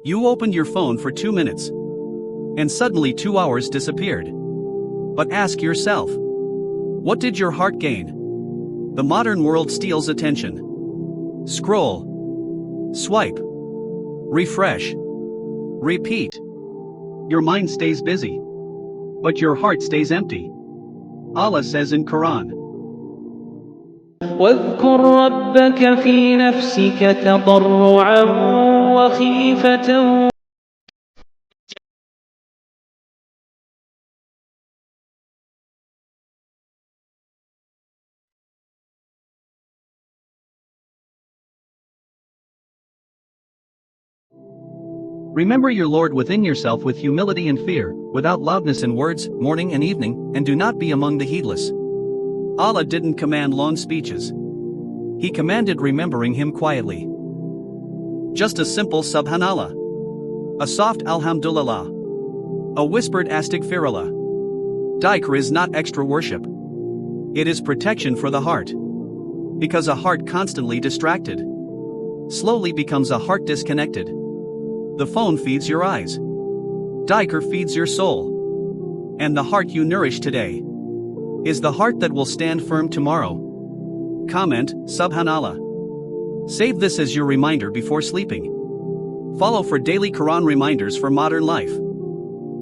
You opened your phone for 2 minutes. And suddenly 2 hours disappeared. But ask yourself, what did your heart gain? The modern world steals attention. Scroll. Swipe. Refresh. Repeat. Your mind stays busy. But your heart stays empty. Allah says in Quran, واذكر ربك في نفسك تضرعا وخيفة. Remember your Lord within yourself with humility and fear, without loudness in words, morning and evening, and do not be among the heedless. Allah didn't command long speeches. He commanded remembering Him quietly. Just a simple Subhanallah. A soft Alhamdulillah. A whispered Astaghfirullah. Dhikr is not extra worship. It is protection for the heart. Because a heart constantly distracted slowly becomes a heart disconnected. The phone feeds your eyes. Dhikr feeds your soul. And the heart you nourish today is the heart that will stand firm tomorrow. Comment, Subhanallah. Save this as your reminder before sleeping. Follow for daily Quran reminders for modern life.